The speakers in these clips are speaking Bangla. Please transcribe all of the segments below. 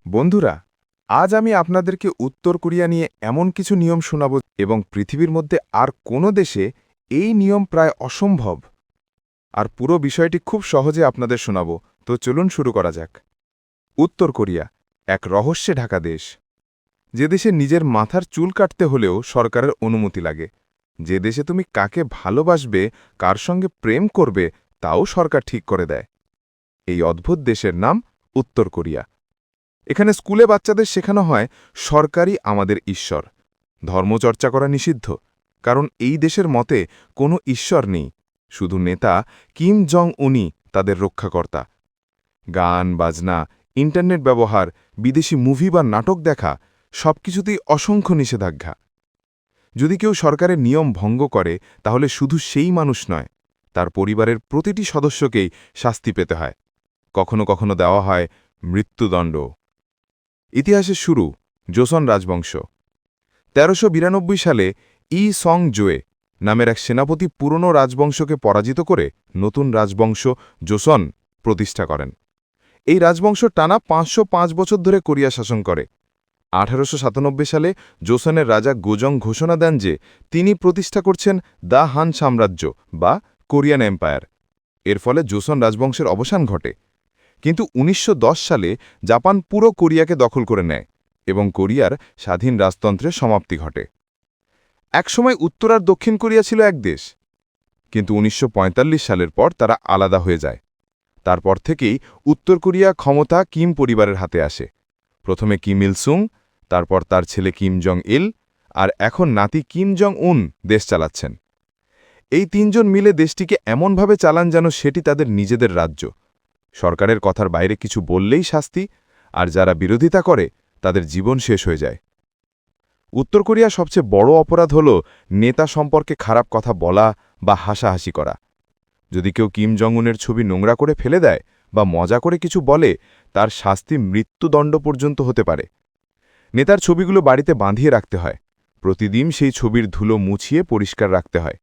বন্ধুরা, আজ আমি আপনাদেরকে উত্তর কোরিয়া নিয়ে এমন কিছু নিয়ম শোনাব এবং পৃথিবীর মধ্যে আর কোনো দেশে এই নিয়ম প্রায় অসম্ভব। আর পুরো বিষয়টি খুব সহজে আপনাদের শোনাব। তো চলুন শুরু করা যাক। উত্তর কোরিয়া এক রহস্যে ঢাকা দেশ, যে দেশে নিজের মাথার চুল কাটতে হলেও সরকারের অনুমতি লাগে, যে দেশে তুমি কাকে ভালোবাসবে, কার সঙ্গে প্রেম করবে, তাও সরকার ঠিক করে দেয়। এই অদ্ভুত দেশের নাম উত্তর কোরিয়া। এখানে স্কুলে বাচ্চাদের শেখানো হয় সরকারই আমাদের ঈশ্বর। ধর্মচর্চা করা নিষিদ্ধ, কারণ এই দেশের মতে কোনো ঈশ্বর নেই, শুধু নেতা কিম জং উনি তাদের রক্ষাকর্তা। গান বাজনা, ইন্টারনেট ব্যবহার, বিদেশি মুভি বা নাটক দেখা সবকিছুতেই অসংখ্য নিষেধাজ্ঞা। যদি কেউ সরকারের নিয়ম ভঙ্গ করে, তাহলে শুধু সেই মানুষ নয়, তার পরিবারের প্রতিটি সদস্যকেই শাস্তি পেতে হয়। কখনো কখনো দেওয়া হয় মৃত্যুদণ্ড। ইতিহাসের শুরু জোসন রাজবংশ। ১৩৯২ সালে ই সং জোয়ে নামের এক সেনাপতি পুরনো রাজবংশকে পরাজিত করে নতুন রাজবংশ জোসন প্রতিষ্ঠা করেন। এই রাজবংশ টানা ৫০৫ বছর ধরে কোরিয়া শাসন করে। ১৮৯৭ সালে জোসনের রাজা গোজং ঘোষণা দেন যে তিনি প্রতিষ্ঠা করছেন দ্য হান সাম্রাজ্য বা কোরিয়ান এম্পায়ার। এর ফলে জোসন রাজবংশের অবসান ঘটে। কিন্তু ১৯১০ সালে জাপান পুরো কোরিয়াকে দখল করে নেয় এবং কোরিয়ার স্বাধীন রাজতন্ত্রের সমাপ্তি ঘটে। একসময় উত্তর আর দক্ষিণ কোরিয়া ছিল এক দেশ, কিন্তু ১৯৪৫ সালের পর তারা আলাদা হয়ে যায়। তারপর থেকেই উত্তর কোরিয়া ক্ষমতা কিম পরিবারের হাতে আসে। প্রথমে কিম ইল সুং, তারপর তার ছেলে কিম জং ইল, আর এখন নাতি কিম জং উন দেশ চালাচ্ছেন। এই তিনজন মিলে দেশটিকে এমনভাবে চালান যেন সেটি তাদের নিজেদের রাজ্য। সরকারের কথার বাইরে কিছু বললেই শাস্তি, আর যারা বিরোধিতা করে তাদের জীবন শেষ হয়ে যায়। উত্তর কোরিয়ার সবচেয়ে বড় অপরাধ হল নেতা সম্পর্কে খারাপ কথা বলা বা হাসাহাসি করা। যদি কেউ কিম জং উনের ছবি নোংরা করে ফেলে দেয় বা মজা করে কিছু বলে, তার শাস্তি মৃত্যুদণ্ড পর্যন্ত হতে পারে। নেতার ছবিগুলো বাড়িতে বাঁধিয়ে রাখতে হয়, প্রতিদিন সেই ছবির ধুলো মুছিয়ে পরিষ্কার রাখতে হয়।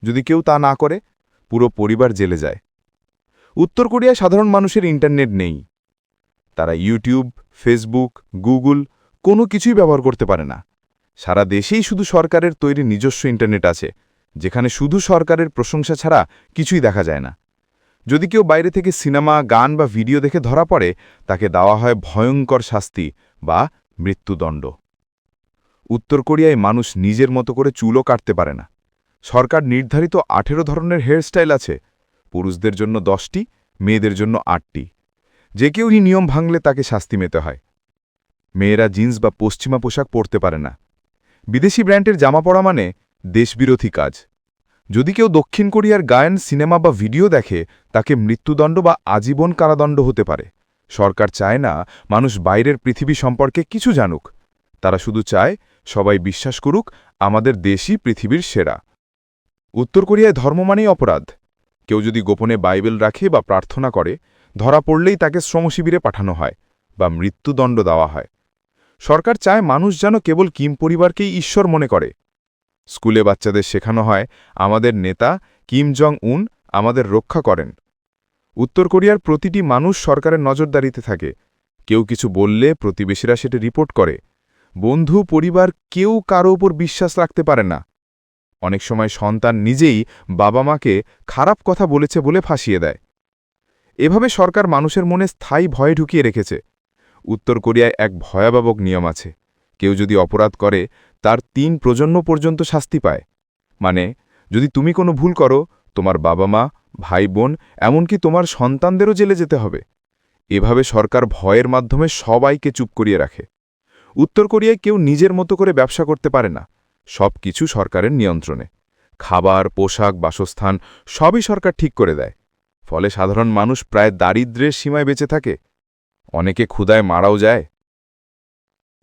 যদি কেউ তা না করে, পুরো পরিবার জেলে যায়। উত্তর কোরিয়ায় সাধারণ মানুষের ইন্টারনেট নেই। তারা ইউটিউব, ফেসবুক, গুগল কোনো কিছুই ব্যবহার করতে পারে না। সারা দেশেই শুধু সরকারের তৈরি নিজস্ব ইন্টারনেট আছে, যেখানে শুধু সরকারের প্রশংসা ছাড়া কিছুই দেখা যায় না। যদি কেউ বাইরে থেকে সিনেমা, গান বা ভিডিও দেখে ধরা পড়ে, তাকে দেওয়া হয় ভয়ঙ্কর শাস্তি বা মৃত্যুদণ্ড। উত্তর কোরিয়ায় মানুষ নিজের মতো করে চুলও কাটতে পারে না। সরকার নির্ধারিত ১৮ ধরনের হেয়ারস্টাইল আছে, পুরুষদের জন্য ১০টি, মেয়েদের জন্য ৮টি। যে কেউ এই নিয়ম ভাঙলে তাকে শাস্তি পেতে হয়। মেয়েরা জিন্স বা পশ্চিমা পোশাক পরতে পারে না। বিদেশি ব্র্যান্ডের জামা পরা মানে দেশবিরোধী কাজ। যদি কেউ দক্ষিণ কোরিয়ার গায়ন, সিনেমা বা ভিডিও দেখে, তাকে মৃত্যুদণ্ড বা আজীবন কারাদণ্ড হতে পারে। সরকার চায় না মানুষ বাইরের পৃথিবী সম্পর্কে কিছু জানুক। তারা শুধু চায় সবাই বিশ্বাস করুক আমাদের দেশই পৃথিবীর সেরা। উত্তর কোরিয়ায় ধর্ম মানেই অপরাধ। কেউ যদি গোপনে বাইবেল রাখে বা প্রার্থনা করে, ধরা পড়লেই তাকে শ্রমশিবিরে পাঠানো হয় বা মৃত্যুদণ্ড দেওয়া হয়। সরকার চায় মানুষ যেন কেবল কিম পরিবারকেই ঈশ্বর মনে করে। স্কুলে বাচ্চাদের শেখানো হয় আমাদের নেতা কিম জং উন আমাদের রক্ষা করেন। উত্তর কোরিয়ার প্রতিটি মানুষ সরকারের নজরদারিতে থাকে। কেউ কিছু বললে প্রতিবেশীরা সেটা রিপোর্ট করে। বন্ধু, পরিবার কেউ কারো ওপর বিশ্বাস রাখতে পারে না। অনেক সময় সন্তান নিজেই বাবা মাকে খারাপ কথা বলেছে বলে ফাঁসিয়ে দেয়। এভাবে সরকার মানুষের মনে স্থায়ী ভয় ঢুকিয়ে রেখেছে। উত্তর কোরিয়ায় এক ভয়াবহ নিয়ম আছে, কেউ যদি অপরাধ করে তার ৩ প্রজন্ম পর্যন্ত শাস্তি পায়। মানে, যদি তুমি কোনো ভুল করো, তোমার বাবা মা, ভাই বোন, এমনকি তোমার সন্তানদেরও জেলে যেতে হবে। এভাবে সরকার ভয়ের মাধ্যমে সবাইকে চুপ করিয়ে রাখে। উত্তর কোরিয়ায় কেউ নিজের মতো করে ব্যবসা করতে পারে না, সব কিছু সরকারের নিয়ন্ত্রণে। খাবার, পোশাক, বাসস্থান সবই সরকার ঠিক করে দেয়। ফলে সাধারণ মানুষ প্রায় দারিদ্র্যের সীমায় বেঁচে থাকে। অনেকে ক্ষুধায় মারাও যায়।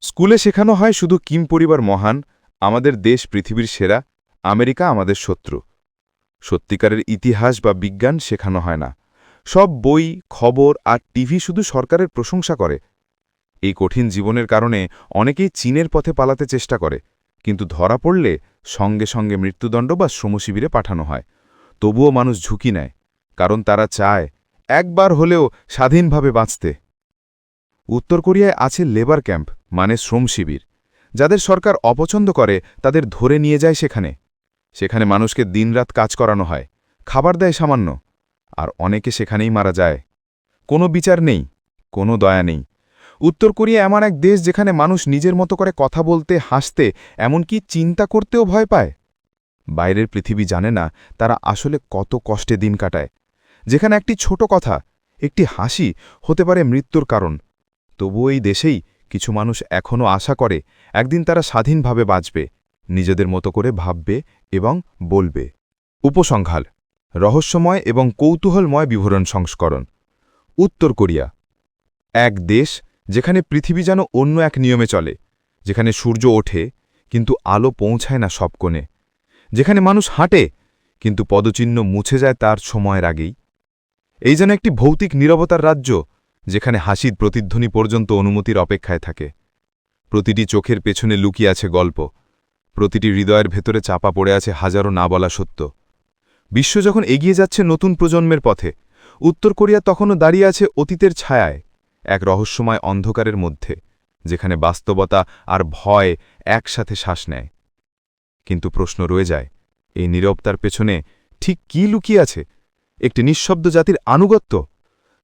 স্কুলে শেখানো হয় শুধু কিম পরিবার মহান, আমাদের দেশ পৃথিবীর সেরা, আমেরিকা আমাদের শত্রু। সত্যিকারের ইতিহাস বা বিজ্ঞান শেখানো হয় না। সব বই, খবর আর টিভি শুধু সরকারের প্রশংসা করে। এই কঠিন জীবনের কারণে অনেকেই চীনের পথে পালাতে চেষ্টা করে, কিন্তু ধরা পড়লে সঙ্গে সঙ্গে মৃত্যুদণ্ড বা শ্রমশিবিরে পাঠানো হয়। তবুও মানুষ ঝুঁকি নেয়, কারণ তারা চায় একবার হলেও স্বাধীনভাবে বাঁচতে। উত্তর কোরিয়ায় আছে লেবার ক্যাম্প মানে শ্রম শিবির। যাদের সরকার অপছন্দ করে তাদের ধরে নিয়ে যায় সেখানে। সেখানে মানুষকে দিনরাত কাজ করানো হয়, খাবার দেয় সামান্য, আর অনেকে সেখানেই মারা যায়। কোনো বিচার নেই, কোনো দয়া নেই। উত্তর কোরিয়া এমন এক দেশ যেখানে মানুষ নিজের মতো করে কথা বলতে, হাসতে, এমনকি চিন্তা করতেও ভয় পায়। বাইরের পৃথিবী জানে না তারা আসলে কত কষ্টে দিন কাটায়, যেখানে একটি ছোট কথা, একটি হাসি হতে পারে মৃত্যুর কারণ। তবুও এই দেশেই কিছু মানুষ এখনও আশা করে একদিন তারা স্বাধীনভাবে বাঁচবে, নিজেদের মতো করে ভাববে এবং বলবে। উপসংহার: রহস্যময় এবং কৌতূহলময় বিবরণ সংস্করণ। উত্তর কোরিয়া এক দেশ যেখানে পৃথিবী যেন অন্য এক নিয়মে চলে, যেখানে সূর্য ওঠে কিন্তু আলো পৌঁছায় না সব কোণে, যেখানে মানুষ হাঁটে কিন্তু পদচিহ্ন মুছে যায় তার সময়ের আগেই। এই যেন একটি ভৌতিক নীরবতার রাজ্য, যেখানে হাসির প্রতিধ্বনি পর্যন্ত অনুমতির অপেক্ষায় থাকে। প্রতিটি চোখের পেছনে লুকিয়ে আছে গল্প, প্রতিটি হৃদয়ের ভেতরে চাপা পড়ে আছে হাজারো না বলা সত্য। বিশ্ব যখন এগিয়ে যাচ্ছে নতুন প্রজন্মের পথে, উত্তর কোরিয়া তখনও দাঁড়িয়ে আছে অতীতের ছায়ায়, এক রহস্যময় অন্ধকারের মধ্যে, যেখানে বাস্তবতা আর ভয় একসাথে শ্বাস নেয়। কিন্তু প্রশ্ন রয়ে যায়, এই নীরবতার পেছনে ঠিক কী লুকিয়ে আছে? একটি নিঃশব্দ জাতির আনুগত্য,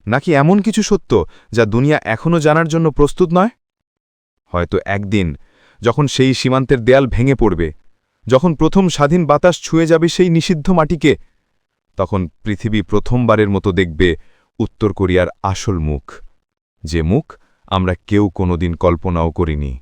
নাকি এমন কিছু সত্য যা দুনিয়া এখনও জানার জন্য প্রস্তুত নয়? হয়তো একদিন, যখন সেই সীমান্তের দেয়াল ভেঙে পড়বে, যখন প্রথম স্বাধীন বাতাস ছুঁয়ে যাবে সেই নিষিদ্ধ মাটিকে, তখন পৃথিবী প্রথমবারের মতো দেখবে উত্তর কোরিয়ার আসল মুখ, যে মুখ আমরা কেউ কোনোদিন কল্পনাও করিনি।